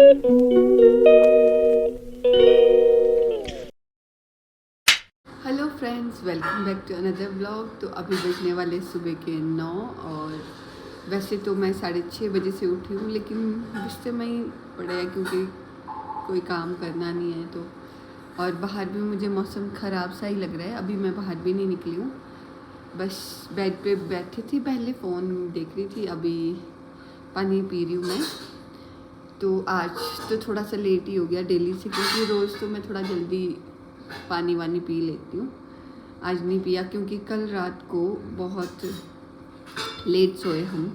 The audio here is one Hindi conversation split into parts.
Hello friends, welcome back to another vlog. तो अभी बजने वाले सुबह के 9 और वैसे तो मैं 6:30 बजे से उठी हूँ, लेकिन बिस्तर में ही पड़ा है क्योंकि कोई काम करना नहीं है। तो और बाहर भी मुझे मौसम ख़राब सा ही लग रहा है। अभी मैं बाहर भी नहीं निकली हूँ, बस बेड पे बैठी थी, पहले फ़ोन देख रही थी, अभी पानी पी रही हूँ मैं। तो आज तो थोड़ा सा लेट ही हो गया डेली से, क्योंकि रोज़ तो मैं थोड़ा जल्दी पानी वानी पी लेती हूँ। आज नहीं पिया क्योंकि कल रात को बहुत लेट सोए हम,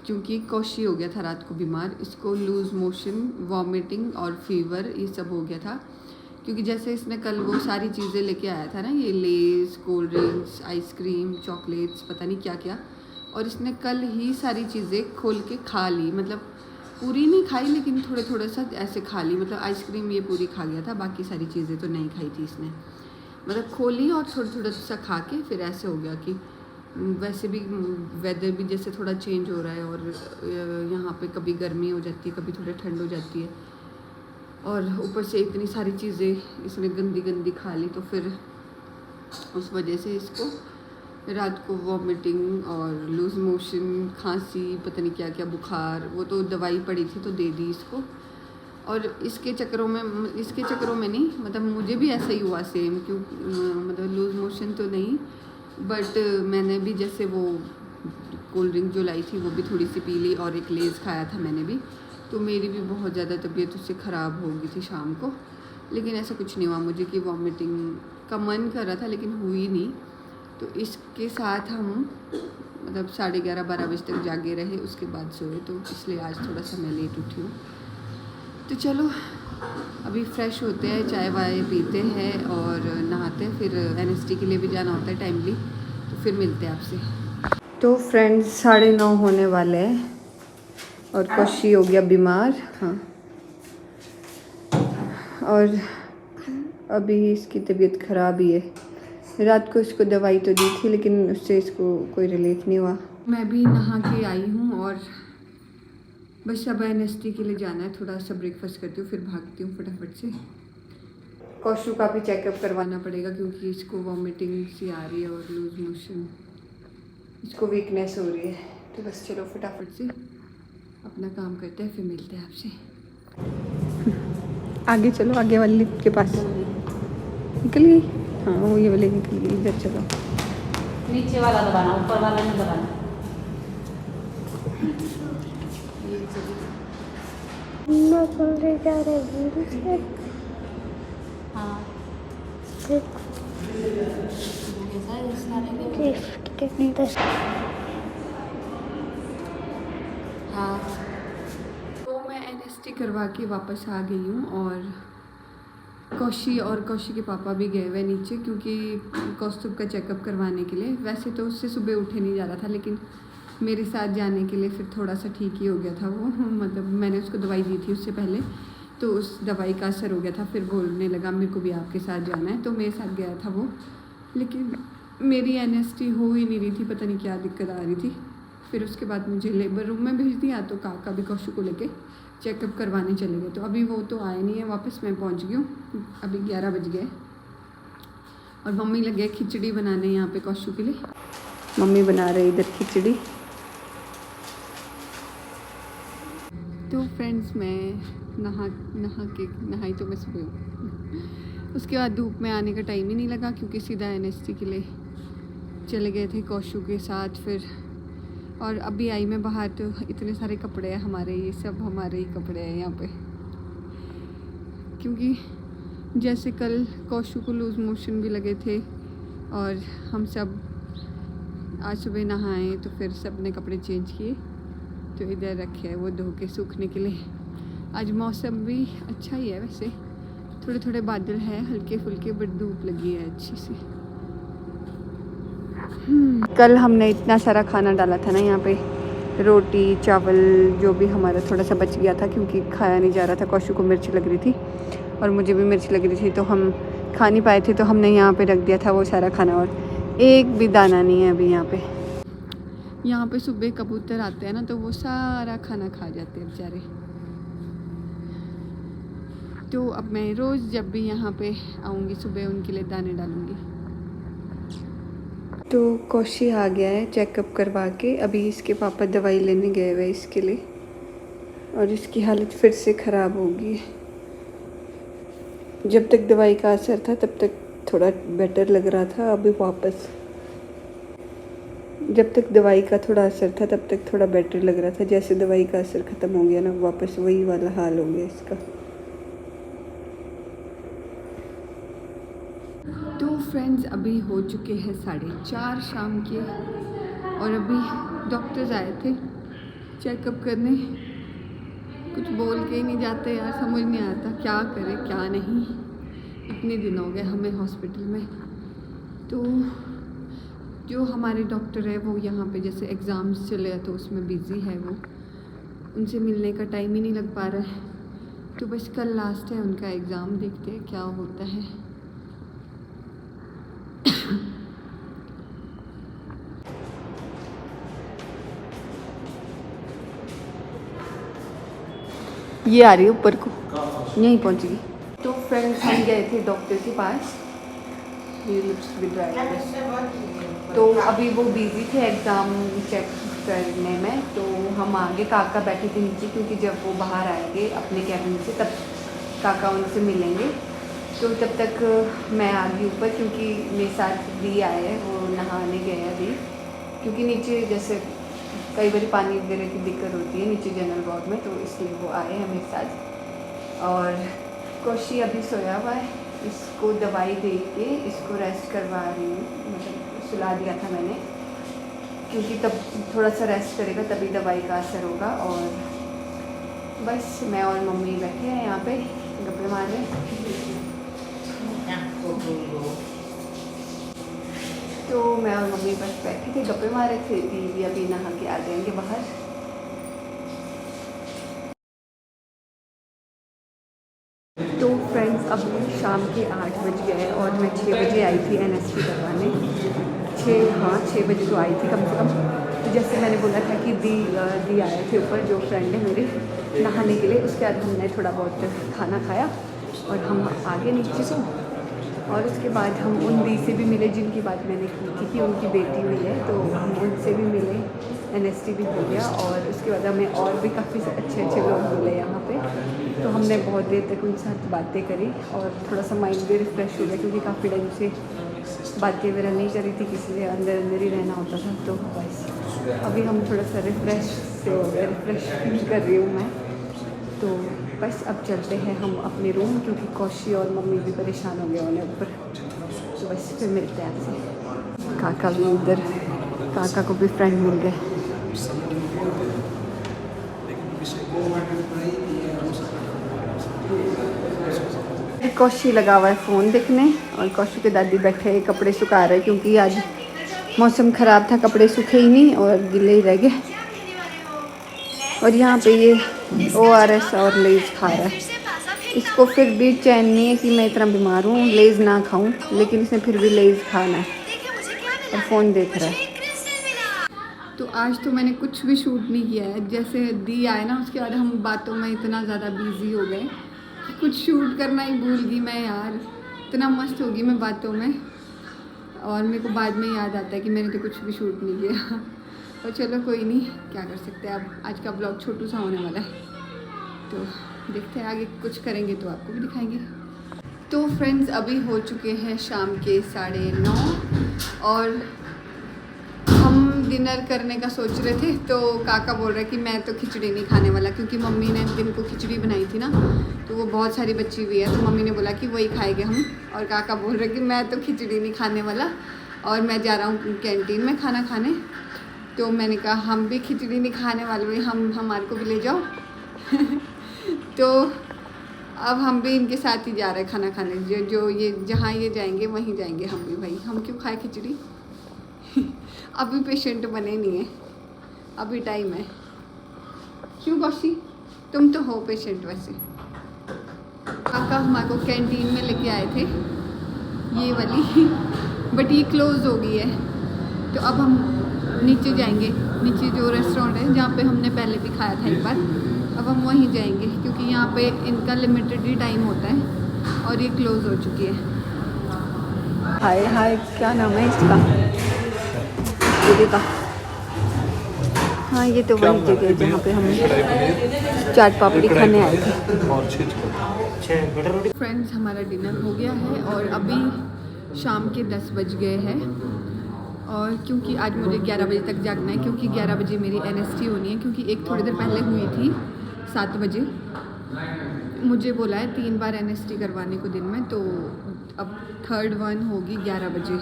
क्योंकि कौशी हो गया था रात को बीमार। इसको लूज़ मोशन, वॉमिटिंग और फीवर ये सब हो गया था, क्योंकि जैसे इसने कल वो सारी चीज़ें लेके आया था ना, ये लेज़, कोल्ड ड्रिंक्स, आइसक्रीम, चॉकलेट्स, पता नहीं क्या क्या, और इसने कल ही सारी चीज़ें खोल के खा ली। मतलब पूरी नहीं खाई, लेकिन थोड़े थोड़े सा ऐसे खा ली। मतलब आइसक्रीम ये पूरी खा गया था, बाकी सारी चीज़ें तो नहीं खाई थी इसने। मतलब खोली और थोड़ा थोड़ा सा खा के फिर ऐसे हो गया कि वैसे भी वेदर भी जैसे थोड़ा चेंज हो रहा है, और यहाँ पे कभी गर्मी हो जाती है, कभी थोड़ी ठंड हो जाती है, और ऊपर से इतनी सारी चीज़ें इसने गंदी गंदी खा ली, तो फिर उस वजह से इसको रात को वॉमिटिंग और लूज़ मोशन, खांसी, पता नहीं क्या क्या, बुखार, वो तो दवाई पड़ी थी तो दे दी इसको। और इसके चक्करों में नहीं, मतलब मुझे भी ऐसा ही हुआ सेम। क्यों मतलब लूज़ मोशन तो नहीं, बट मैंने भी जैसे वो कोल्ड ड्रिंक जो लाई थी वो भी थोड़ी सी पी ली, और एक लेज़ खाया था मैंने भी, तो मेरी भी बहुत ज़्यादा तबीयत उससे ख़राब हो गई थी शाम को। लेकिन ऐसा कुछ नहीं हुआ मुझे कि वॉमिटिंग का मन कर रहा था, लेकिन हुई नहीं। तो इसके साथ हम मतलब 11:30-12 बजे तक जागे रहे, उसके बाद सोए, तो इसलिए आज थोड़ा सा मैं लेट उठी हूँ। तो चलो अभी फ्रेश होते हैं, चाय वाय पीते हैं और नहाते हैं, फिर एनएसटी के लिए भी जाना होता है टाइमली, तो फिर मिलते हैं आपसे। तो फ्रेंड्स 9:30 होने वाले हैं और कौशी हो गया बीमार। हाँ, और अभी इसकी तबीयत ख़राब ही है। रात को इसको दवाई तो दी थी, लेकिन उससे इसको कोई रिलीफ नहीं हुआ। मैं भी नहा के आई हूँ और बस अब एनएसटी के लिए जाना है। थोड़ा सा ब्रेकफास्ट करती हूँ, फिर भागती हूँ फटाफट से। कौशु का भी चेकअप करवाना पड़ेगा, क्योंकि इसको वॉमिटिंग सी आ रही है और लूज मोशन, इसको वीकनेस हो रही है। तो बस चलो फटाफट से अपना काम करते हैं, फिर मिलते हैं आपसे। आगे चलो, आगे वाली लिफ्ट के पास निकल गई। हाँ, वो ये वाली निकल गई, इधर चलो। नीचे वाला दबाना, ऊपर वाला नहीं दबाना। हाँ, हाँ, तो मैं एनएसटी करवा के वापस आ गई हूँ, और कौशी के पापा भी गए हुए नीचे, क्योंकि कौस्तुभ का चेकअप करवाने के लिए। वैसे तो उससे सुबह उठे नहीं जा रहा था, लेकिन मेरे साथ जाने के लिए फिर थोड़ा सा ठीक ही हो गया था वो। मतलब मैंने उसको दवाई दी थी उससे पहले, तो उस दवाई का असर हो गया था। फिर बोलने लगा मेरे को भी आपके साथ जाना है, तो मेरे साथ गया था वो। लेकिन मेरी एनएसटी हो ही नहीं रही थी, पता नहीं क्या दिक्कत आ रही थी। फिर उसके बाद मुझे लेबर रूम में भेज दिया, तो काका भी कौशु को लेके चेकअप करवाने चले गए। तो अभी वो तो आए नहीं है वापस, मैं पहुंच गई हूँ। अभी 11 बज गए और मम्मी लगे खिचड़ी बनाने यहाँ पे कौशु के लिए। मम्मी बना रही इधर खिचड़ी। तो फ्रेंड्स मैं नहाई तो मैं सुबह। उसके बाद धूप में आने का टाइम ही नहीं लगा, क्योंकि सीधा एनएसटी के लिए चले गए थे कौशु के साथ। फिर और अभी आई मैं बाहर, तो इतने सारे कपड़े हैं हमारे, ये सब हमारे ही कपड़े हैं यहाँ पे। क्योंकि जैसे कल कौशु को लूज़ मोशन भी लगे थे, और हम सब आज सुबह नहाए, तो फिर सब ने कपड़े चेंज किए, तो इधर रखे हैं वो धो के सूखने के लिए। आज मौसम भी अच्छा ही है, वैसे थोड़े थोड़े बादल है हल्के फुल्के, बट धूप लगी है अच्छी सी। कल हमने इतना सारा खाना डाला था ना यहाँ पे, रोटी चावल जो भी हमारा थोड़ा सा बच गया था, क्योंकि खाया नहीं जा रहा था। कौशु को मिर्च लग रही थी और मुझे भी मिर्च लग रही थी, तो हम खा नहीं पाए थे, तो हमने यहाँ पे रख दिया था वो सारा खाना, और एक भी दाना नहीं है अभी यहाँ पे। यहाँ पे सुबह कबूतर आते हैं ना, तो वो सारा खाना खा जाते हैं बेचारे। तो अब मैं रोज़ जब भी यहाँ पे आऊँगी सुबह उनके लिए दाने डालूँगी। तो कौशी आ गया है चेकअप करवा के, अभी इसके पापा दवाई लेने गए हुए इसके लिए और इसकी हालत फिर से ख़राब होगी। जब तक दवाई का असर था तब तक थोड़ा बेटर लग रहा था, अभी वापस जब तक दवाई का थोड़ा असर था तब तक थोड़ा बेटर लग रहा था, जैसे दवाई का असर ख़त्म हो गया ना वापस वही वाला हाल हो गया इसका। तो फ्रेंड्स अभी हो चुके हैं 4:30 शाम के और अभी डॉक्टर्स आए थे चेकअप करने। कुछ बोल के ही नहीं जाते यार, समझ नहीं आता क्या करें क्या नहीं। इतने दिन हो गए हमें हॉस्पिटल में। तो जो हमारे डॉक्टर है वो यहाँ पे जैसे एग्ज़ाम्स चले हैं तो उसमें बिज़ी है, वो उनसे मिलने का टाइम ही नहीं लग पा रहा है। तो बस कल लास्ट है उनका एग्ज़ाम, देखते हैं क्या होता है। ये आ रही है ऊपर को, यहीं पहुँचेगी। तो फ्रेंड्स हम गए थे डॉक्टर के पास, ये लिप्स भी ड्राई। तो अभी वो बिज़ी थे एग्ज़ाम चेक करने में, तो हम आगे काका बैठे थे नीचे क्योंकि जब वो बाहर आएंगे अपने कैबिन से तब काका उनसे मिलेंगे। तो तब तक मैं आ गई ऊपर क्योंकि मेरे साथ दी आए हैं, वो नहाने गए हैं अभी, क्योंकि नीचे जैसे कई बार पानी वगैरह की दिक्कत होती है नीचे जनरल वार्ड में, तो इसलिए वो आए हैं मेरे साथ। और कौशी अभी सोया हुआ है, इसको दवाई दे के इसको रेस्ट करवा रही हूँ, मतलब सुला दिया था मैंने क्योंकि तब थोड़ा सा रेस्ट करेगा तभी दवाई का असर होगा। और बस मैं और मम्मी बैठे हैं यहाँ पे गप्पे मार रहे। तो मैं और मम्मी बस बैठे थे गप्पे मारे थे, दीदी अभी नहा के आ जाएंगे बाहर। तो फ्रेंड्स अब शाम के 8 बज गए और मैं 6 बजे आई थी NST करवाने। 6 बजे तो आई थी कम से कम। तो जैसे मैंने बोला था कि दी आए थे ऊपर, जो फ्रेंड है मेरे, नहाने के लिए। उसके बाद हमने थोड़ा बहुत खाना खाया और हम आगे नीचे को, और उसके बाद हम उन दी से भी मिले जिनकी बात मैंने की थी कि उनकी बेटी हुई है, तो हम उनसे भी मिले, NST भी हो गया। और उसके बाद हमें और भी काफ़ी अच्छे लोग मिले यहाँ पे, तो हमने बहुत देर तक उनके साथ बातें करी और थोड़ा सा माइंड भी रिफ़्रेश हो गया क्योंकि काफ़ी टाइम से बातें वगैरह नहीं करी थी, किसी लिए अंदर ही रहना होता था। तो बस अभी हम थोड़ा सा रिफ़्रेश फील कर रही हूँ मैं। तो बस अब चलते हैं हम अपने रूम, क्योंकि कौशी और मम्मी भी परेशान हो गए उन्हें ऊपर। तो बस फिर मिलते हैं आपसे। काका भी उधर, काका को भी फ्रेंड मिल गए। कौशी लगा हुआ है फ़ोन देखने और कौशी के दादी बैठे कपड़े सुखा रहे क्योंकि आज मौसम ख़राब था, कपड़े सूखे ही नहीं और गिले ही रह गए। और यहाँ पे ये ORS और लेज़ खा रहा है। इसको फिर भी चैन नहीं है कि मैं इतना बीमार हूँ लेज़ ना खाऊं, लेकिन इसने फिर भी लेज़ खाना है और फ़ोन देख रहा है। तो आज तो मैंने कुछ भी शूट नहीं किया है। जैसे दी आए ना उसके बाद हम बातों में इतना ज़्यादा बिजी हो गए कि कुछ शूट करना ही भूल गई मैं यार। इतना मस्त होगी मैं बातों में, और मेरे को बाद में याद आता है कि मैंने तो कुछ भी शूट नहीं किया। और चलो कोई नहीं, क्या कर सकते हैं। अब आज का ब्लॉग छोटू सा होने वाला है, तो देखते हैं आगे कुछ करेंगे तो आपको भी दिखाएंगे। तो फ्रेंड्स अभी हो चुके हैं शाम के 9:30 और हम डिनर करने का सोच रहे थे। तो काका बोल रहा है कि मैं तो खिचड़ी नहीं खाने वाला, क्योंकि मम्मी ने दिन को खिचड़ी बनाई थी ना, तो वो बहुत सारी बची हुई है, तो मम्मी ने बोला कि वही खाएंगे हम। और काका बोल रहे कि मैं तो खिचड़ी नहीं खाने वाला और मैं जा रहा हूँ कैंटीन में खाना खाने। तो मैंने कहा हम भी खिचड़ी नहीं खाने वाले, हमारे को भी ले जाओ। तो अब हम भी इनके साथ ही जा रहे हैं खाना खाने। जो ये जहाँ ये जाएंगे वहीं जाएंगे हम भी। भाई हम क्यों खाए खिचड़ी। अभी पेशेंट बने नहीं है, अभी टाइम है। क्यों कौशी, तुम तो हो पेशेंट वैसे। काका हमारे को कैंटीन में लेके आए थे ये वाली, बट ये क्लोज़ हो गई है। तो अब हम नीचे जाएंगे, नीचे जो रेस्टोरेंट है जहाँ पे हमने पहले भी खाया था एक बार, अब हम वहीं जाएंगे क्योंकि यहाँ पे इनका लिमिटेड ही टाइम होता है और ये क्लोज़ हो चुकी है। हाय हाय, क्या नाम है इसका? जगह का, हाँ ये तो वही जगह है जहाँ पे हम चाट पापड़ी खाने आए थे। फ्रेंड्स, हमारा डिनर हो गया है और अभी शाम के 10 बज गए हैं और क्योंकि आज मुझे 11 बजे तक जागना है क्योंकि 11 बजे मेरी NST होनी है, क्योंकि एक थोड़ी देर पहले हुई थी 7 बजे। मुझे बोला है 3 बार NST करवाने को दिन में, तो अब 3rd वन होगी 11 बजे।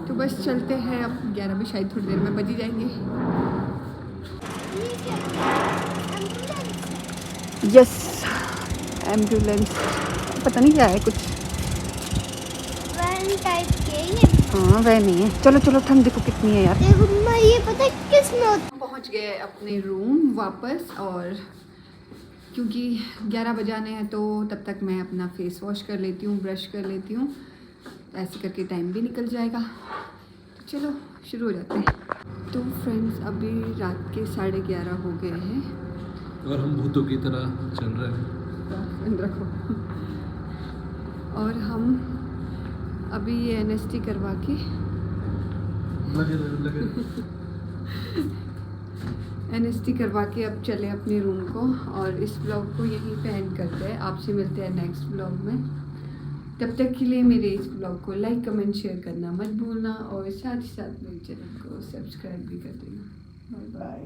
तो बस चलते हैं, अब 11 बजे शायद थोड़ी देर में बज ही जाएंगे। यस, एम्बुलेंस, पता नहीं क्या है, कुछ वैन टाइप के ये। हाँ वह नहीं है। चलो चलो, ठंड देखो कितनी है यार। देखो मम्मा, ये पता है किस में होता? पहुंच गए अपने रूम वापस और क्योंकि 11 बजाने हैं तो तब तक मैं अपना फेस वॉश कर लेती हूँ, ब्रश कर लेती हूँ, ऐसे करके टाइम भी निकल जाएगा। तो चलो शुरू हो जाते हैं। तो फ्रेंड्स, अभी रात के 11:30 हो गए हैं और हम भूतों की तरह चल रहे हैं। बंद रखो। और हम अभी ये NST करवा के लगे NST करवा के अब चले अपने रूम को और इस ब्लॉग को यहीं पे एंड करते हैं। आपसे मिलते हैं नेक्स्ट ब्लॉग में। तब तक के लिए मेरे इस ब्लॉग को लाइक कमेंट शेयर करना मत भूलना और साथ ही साथ मेरे चैनल को सब्सक्राइब भी कर देना। Bye bye.